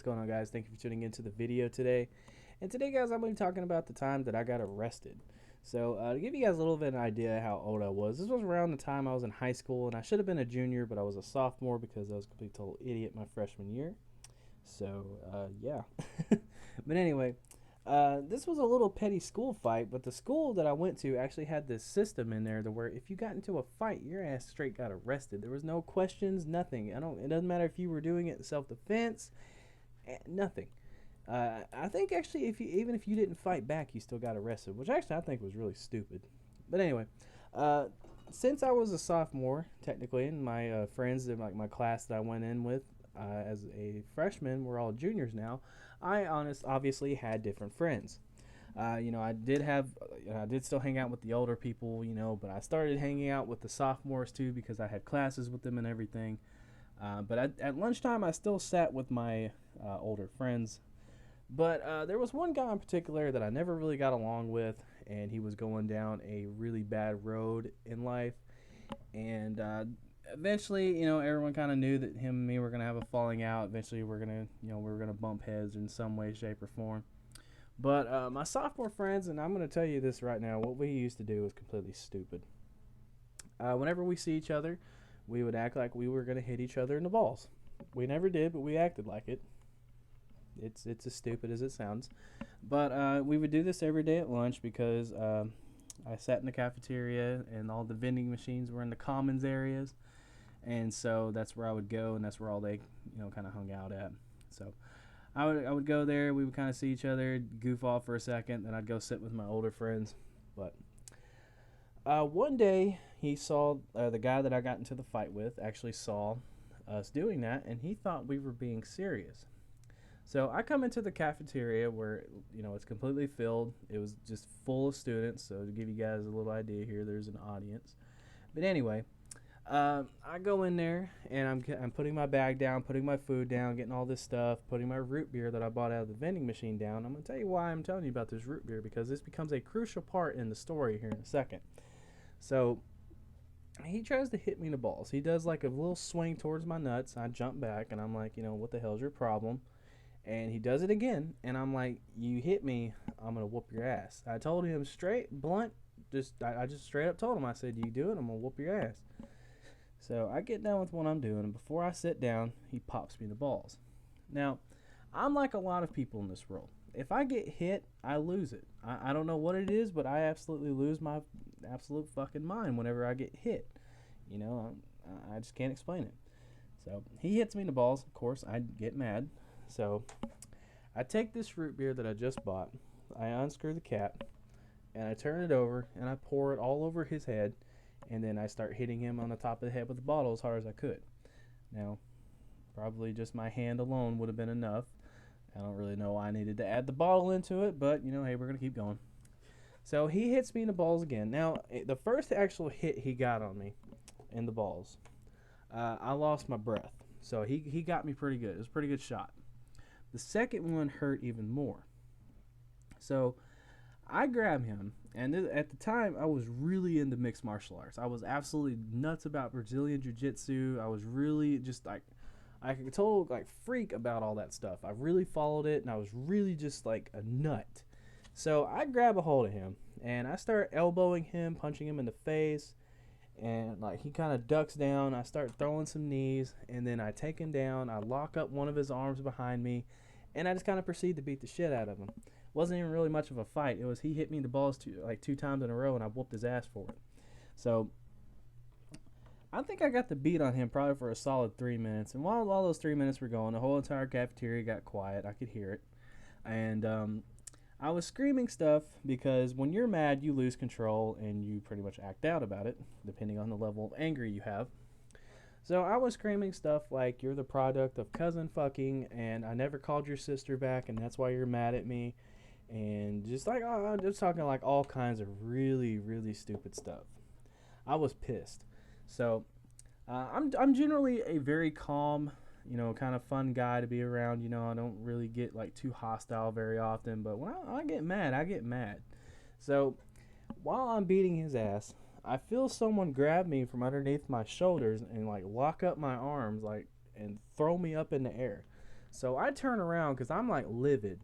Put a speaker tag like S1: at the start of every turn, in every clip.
S1: going on, guys? Thank you for tuning into the video today. And today, guys, I'm going to be talking about the time that I got arrested. So to give you guys a little bit of an idea how old I was, this was around the time I was in high school, and I should have been a junior, but I was a sophomore because I was a complete total idiot my freshman year. So yeah. But anyway, this was a little petty school fight, but the school that I went to actually had this system in there to where if you got into a fight, your ass straight got arrested. There was no questions, nothing. It doesn't matter if you were doing it in self-defense, nothing. I think actually, even if you didn't fight back, you still got arrested, which actually I think was really stupid. But anyway, since I was a sophomore, technically, and my friends in my class that I went in with as a freshman, we're all juniors now. I obviously had different friends. I did still hang out with the older people, but I started hanging out with the sophomores too because I had classes with them and everything. But at lunchtime, I still sat with my older friends. But there was one guy in particular that I never really got along with, and he was going down a really bad road in life. And eventually, everyone kind of knew that him and me were going to have a falling out. Eventually, we were going to bump heads in some way, shape, or form. But my sophomore friends, and I'm going to tell you this right now, what we used to do was completely stupid. Whenever we see each other, we would act like we were going to hit each other in the balls. We never did, but we acted like it. It's as stupid as it sounds. But we would do this every day at lunch because I sat in the cafeteria and all the vending machines were in the commons areas. And so that's where I would go, and that's where all they, kind of hung out at. So I would go there. We would kind of see each other, goof off for a second, then I'd go sit with my older friends. But one day he saw the guy that I got into the fight with actually saw us doing that, and he thought we were being serious. So I come into the cafeteria where, it's completely filled. It was just full of students. So to give you guys a little idea here, there's an audience. But anyway, I go in there and I'm putting my bag down, putting my food down, getting all this stuff, putting my root beer that I bought out of the vending machine down. I'm going to tell you why I'm telling you about this root beer, because this becomes a crucial part in the story here in a second. So he tries to hit me in the balls. He does like a little swing towards my nuts. I jump back and I'm like, what the hell's your problem? And he does it again, and I'm like, you hit me, I'm going to whoop your ass. I told him straight, blunt, I just straight up told him, I said, you do it, I'm going to whoop your ass. So I get done with what I'm doing, and before I sit down, he pops me in the balls. Now, I'm like a lot of people in this world. If I get hit, I lose it. I don't know what it is, but I absolutely lose my absolute fucking mind whenever I get hit. I just can't explain it. So he hits me in the balls. Of course, I get mad. So I take this root beer that I just bought, I unscrew the cap, and I turn it over, and I pour it all over his head, and then I start hitting him on the top of the head with the bottle as hard as I could. Now, probably just my hand alone would have been enough. I don't really know why I needed to add the bottle into it, but, hey, we're going to keep going. So he hits me in the balls again. Now, the first actual hit he got on me in the balls, I lost my breath. So he got me pretty good. It was a pretty good shot. The second one hurt even more. So I grab him, and at the time, I was really into mixed martial arts. I was absolutely nuts about Brazilian Jiu-Jitsu. I was really just like a total freak about all that stuff. I really followed it, and I was really just like a nut. So I grab a hold of him, and I start elbowing him, punching him in the face, and he kind of ducks down. I start throwing some knees, and then I take him down. I lock up one of his arms behind me, and I just kind of proceed to beat the shit out of him. Wasn't even really much of a fight. It was he hit me in the balls two times in a row, and I whooped his ass for it. So I think I got the beat on him probably for a solid 3 minutes. And while those 3 minutes were going, the whole entire cafeteria got quiet. I could hear it. And I was screaming stuff because when you're mad, you lose control and you pretty much act out about it, depending on the level of anger you have. So I was screaming stuff like, you're the product of cousin fucking, and I never called your sister back, and that's why you're mad at me. And just just talking like all kinds of really, really stupid stuff. I was pissed. So I'm generally a very calm, kind of fun guy to be around. I don't really get too hostile very often, but when I get mad, I get mad. So while I'm beating his ass, I feel someone grab me from underneath my shoulders and lock up my arms and throw me up in the air. So I turn around because I'm like livid,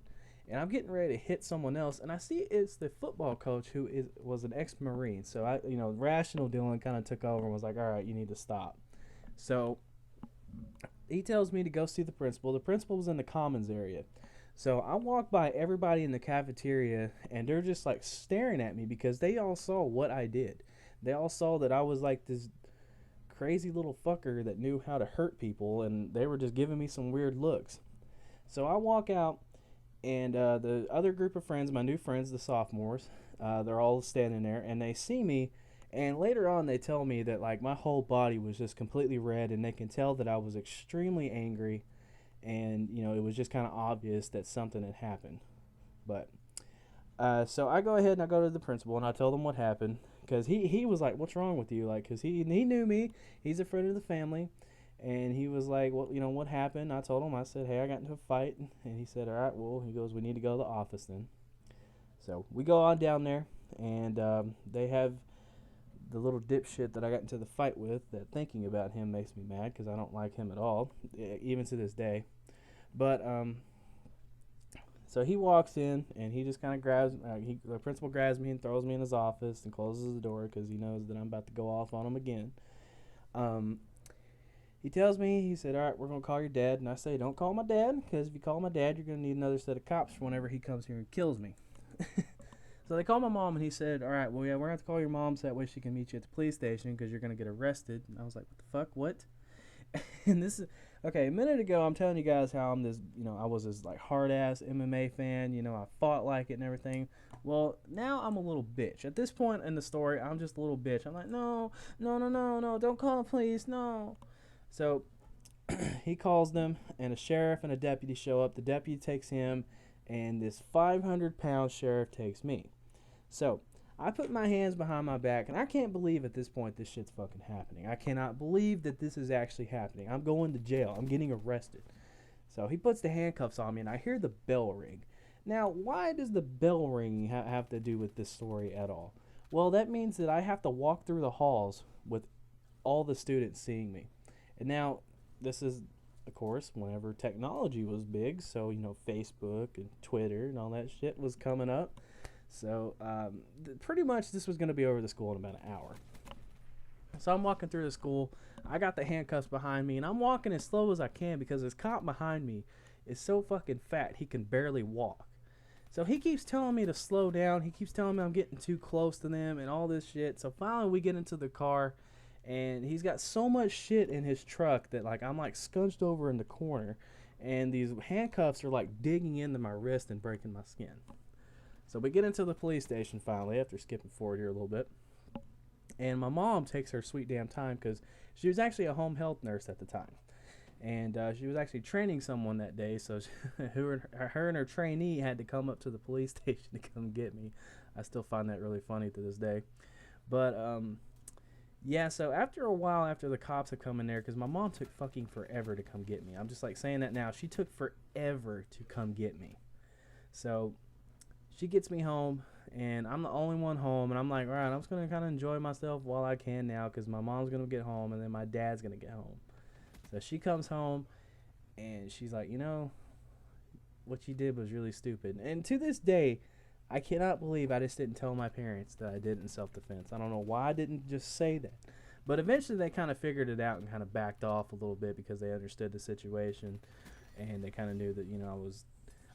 S1: and I'm getting ready to hit someone else, and I see it's the football coach who was an ex-Marine. So rational Dylan kind of took over and was like, all right, you need to stop. So he tells me to go see the principal. The principal was in the commons area. So I walk by everybody in the cafeteria, and they're just like staring at me because they all saw what I did. They all saw that I was like this crazy little fucker that knew how to hurt people, and they were just giving me some weird looks. So I walk out, and the other group of friends, my new friends, the sophomores, they're all standing there, and they see me. And later on, they tell me that like my whole body was just completely red, and they can tell that I was extremely angry, and it was just kind of obvious that something had happened. But so I go ahead and I go to the principal and I tell them what happened, because he was like, "What's wrong with you?" Like, because he knew me, he's a friend of the family, and he was like, "Well, what happened?" I told him, I said, "Hey, I got into a fight," and he said, "All right, well," he goes, "we need to go to the office then." So we go on down there, and they have the little dipshit that I got into the fight with, that thinking about him makes me mad because I don't like him at all, even to this day. But so he walks in and he just kind of grabs, the principal grabs me and throws me in his office and closes the door because he knows that I'm about to go off on him again. He tells me, he said, "All right, we're going to call your dad." And I say, "Don't call my dad, because if you call my dad, you're going to need another set of cops whenever he comes here and kills me." So they call my mom, and he said, "All right, well, yeah, we're going to have to call your mom so that way she can meet you at the police station because you're going to get arrested." And I was like, "What the fuck? What?" And this is, okay, a minute ago, I'm telling you guys how I'm this, I was this, like, hard-ass MMA fan. I fought like it and everything. Well, now I'm a little bitch. At this point in the story, I'm just a little bitch. I'm like, no, no, no, no, no, don't call the police, no. So he calls them, and a sheriff and a deputy show up. The deputy takes him, and this 500-pound sheriff takes me. So I put my hands behind my back, and I can't believe at this point this shit's fucking happening. I cannot believe that this is actually happening. I'm going to jail. I'm getting arrested. So he puts the handcuffs on me, and I hear the bell ring. Now, why does the bell ring have to do with this story at all? Well, that means that I have to walk through the halls with all the students seeing me. And now, this is, of course, whenever technology was big, so, Facebook and Twitter and all that shit was coming up. So, pretty much this was going to be over the school in about an hour. So I'm walking through the school. I got the handcuffs behind me, and I'm walking as slow as I can because this cop behind me is so fucking fat he can barely walk. So he keeps telling me to slow down. He keeps telling me I'm getting too close to them and all this shit. So finally we get into the car, and he's got so much shit in his truck that like I'm like scrunched over in the corner, and these handcuffs are like digging into my wrist and breaking my skin. So we get into the police station finally after skipping forward here a little bit. And my mom takes her sweet damn time because she was actually a home health nurse at the time. And she was actually training someone that day, so her and her trainee had to come up to the police station to come get me. I still find that really funny to this day. But, yeah, so after a while, after the cops have come in there, because my mom took fucking forever to come get me. I'm just like saying that now. She took forever to come get me. So she gets me home, and I'm the only one home, and I'm like, all right, I'm just going to kind of enjoy myself while I can now because my mom's going to get home, and then my dad's going to get home. So she comes home, and she's like, what you did was really stupid. And to this day, I cannot believe I just didn't tell my parents that I did it in self-defense. I don't know why I didn't just say that. But eventually they kind of figured it out and kind of backed off a little bit because they understood the situation, and they kind of knew that,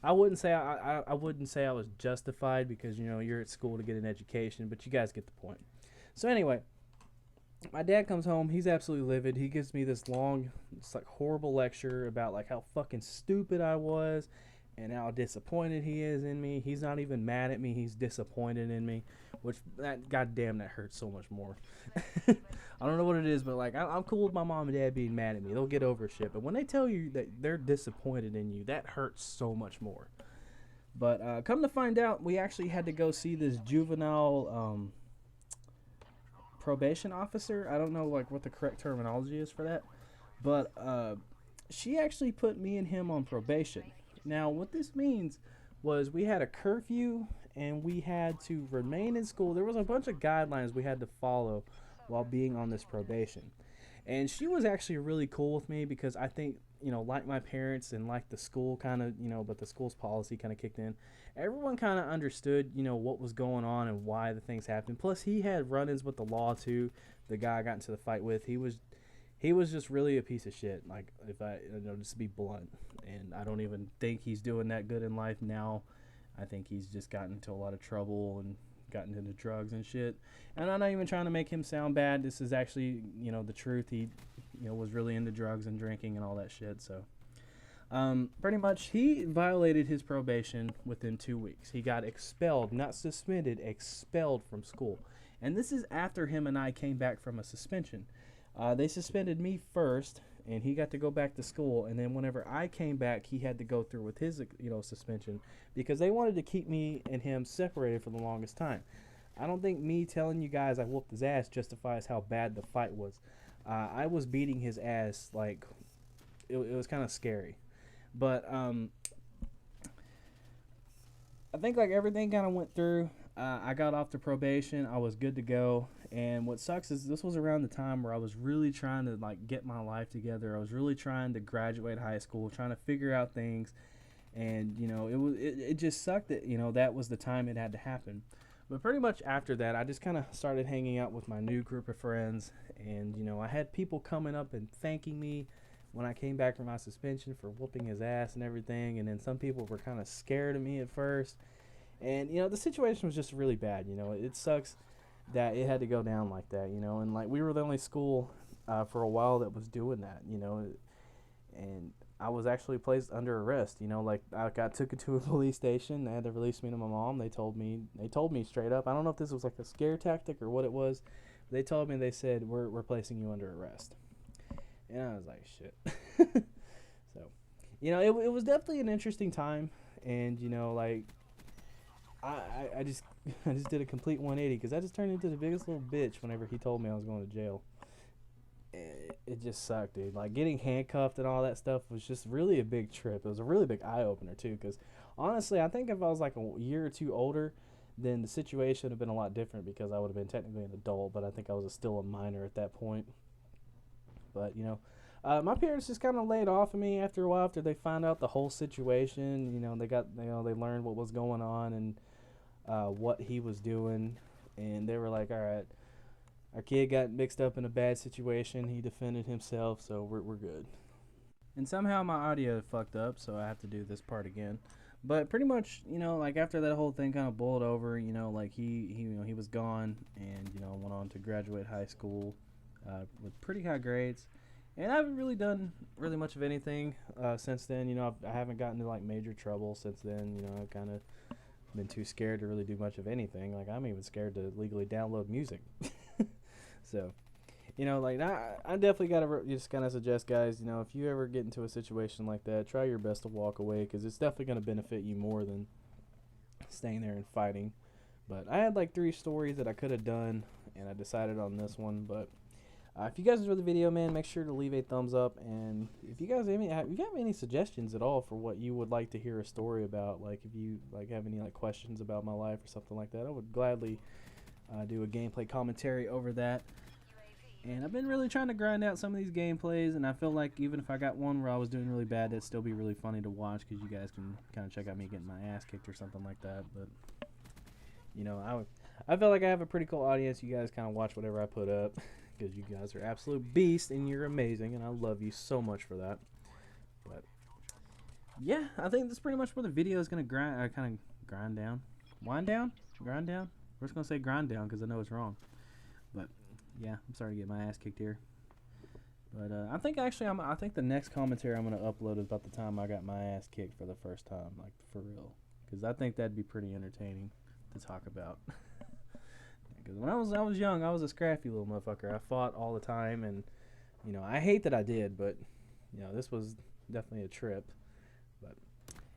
S1: I wouldn't say I wouldn't say I was justified because, you're at school to get an education, but you guys get the point. So anyway, my dad comes home. He's absolutely livid. He gives me this long, like horrible lecture about like how fucking stupid I was and how disappointed he is in me. He's not even mad at me. He's disappointed in me, which goddamn, that hurts so much more. I don't know what it is, but like I'm cool with my mom and dad being mad at me. They'll get over shit. But when they tell you that they're disappointed in you, that hurts so much more. But come to find out, we actually had to go see this juvenile probation officer. I don't know like what the correct terminology is for that, but she actually put me and him on probation. Now what this means was we had a curfew and we had to remain in school. There was a bunch of guidelines we had to follow while being on this probation, and she was actually really cool with me because I think like my parents and like the school kind of, but the school's policy kind of kicked in. Everyone kind of understood, what was going on and why the things happened. Plus, he had run-ins with the law too. The guy I got into the fight with, he was just really a piece of shit. Like, if I, just to be blunt, and I don't even think he's doing that good in life now. I think he's just gotten into a lot of trouble and gotten into drugs and shit. And I'm not even trying to make him sound bad. This is actually, the truth. He, was really into drugs and drinking and all that shit. So, pretty much, he violated his probation within 2 weeks. He got expelled, not suspended, expelled from school. And this is after him and I came back from a suspension. They suspended me first, and he got to go back to school. And then whenever I came back, he had to go through with his, suspension, because they wanted to keep me and him separated for the longest time. I don't think me telling you guys I whooped his ass justifies how bad the fight was. I was beating his ass like it was kind of scary, but I think like everything kind of went through. I got off the probation. I was good to go. And what sucks is this was around the time where I was really trying to like get my life together. I was really trying to graduate high school, trying to figure out things. And, it just sucked that, that was the time it had to happen. But pretty much after that, I just kind of started hanging out with my new group of friends. And, I had people coming up and thanking me when I came back from my suspension for whooping his ass and everything. And then some people were kind of scared of me at first. And, the situation was just really bad. It sucks that it had to go down like that, and like we were the only school for a while that was doing that, and I was actually placed under arrest, like I got took to a police station. They had to release me to my mom. They told me straight up. I don't know if this was like a scare tactic or what it was. They told me, they said, we're placing you under arrest. And I was like, shit. So, it was definitely an interesting time. And, like, I just did a complete 180 because I just turned into the biggest little bitch whenever he told me I was going to jail. It just sucked, dude. Like, getting handcuffed and all that stuff was just really a big trip. It was a really big eye-opener, too, because, honestly, I think if I was, like, a year or two older, then the situation would have been a lot different because I would have been technically an adult, but I think I was still a minor at that point. But, my parents just kind of laid off of me after a while after they found out the whole situation. They learned what was going on and what he was doing, and they were like, all right, our kid got mixed up in a bad situation. He defended himself, so we're good. And somehow my audio fucked up, so I have to do this part again. But pretty much, like after that whole thing kind of boiled over, like he was gone, and went on to graduate high school with pretty high grades. And I haven't really done really much of anything since then. I haven't gotten into like major trouble since then. I've kind of been too scared to really do much of anything. Like, I'm even scared to legally download music. So, like, I definitely got to just kind of suggest, guys, if you ever get into a situation like that, try your best to walk away, because it's definitely going to benefit you more than staying there and fighting. But I had like 3 stories that I could have done, and I decided on this one. But if you guys enjoyed the video, man, make sure to leave a thumbs up. And if you guys have any suggestions at all for what you would like to hear a story about, like if you like have any like questions about my life or something like that, I would gladly do a gameplay commentary over that. And I've been really trying to grind out some of these gameplays, and I feel like even if I got one where I was doing really bad, that'd still be really funny to watch, because you guys can kind of check out me getting my ass kicked or something like that. But I feel like I have a pretty cool audience. You guys kind of watch whatever I put up, because you guys are absolute beasts and you're amazing, and I love you so much for that. But yeah, I think that's pretty much where the video is gonna wind down. We're just gonna say grind down because I know it's wrong. But yeah, I'm sorry to get my ass kicked here. But I think the next commentary I'm gonna upload is about the time I got my ass kicked for the first time, like for real, because I think that'd be pretty entertaining to talk about. Because when I was young, I was a scrappy little motherfucker. I fought all the time, and I hate that I did, but this was definitely a trip. But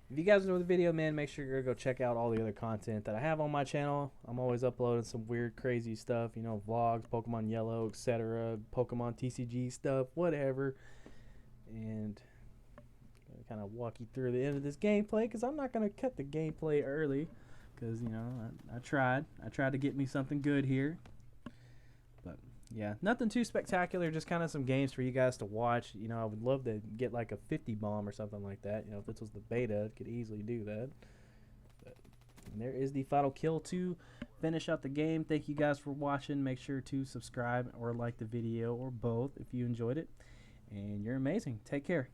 S1: if you guys enjoyed the video, man, make sure you go check out all the other content that I have on my channel. I'm always uploading some weird, crazy stuff, vlogs, Pokemon Yellow, etc., Pokemon TCG stuff, whatever. And I'm gonna kind of walk you through the end of this gameplay, because I'm not gonna cut the gameplay early. Because, I tried to get me something good here. But Yeah, nothing too spectacular, just kind of some games for you guys to watch. You know, I would love to get like a 50 bomb or something like that. You know, if this was the beta, it could easily do that. But there is the final kill to finish out the game. Thank you guys for watching. Make sure to subscribe or like the video or both if you enjoyed it. And you're amazing. Take care.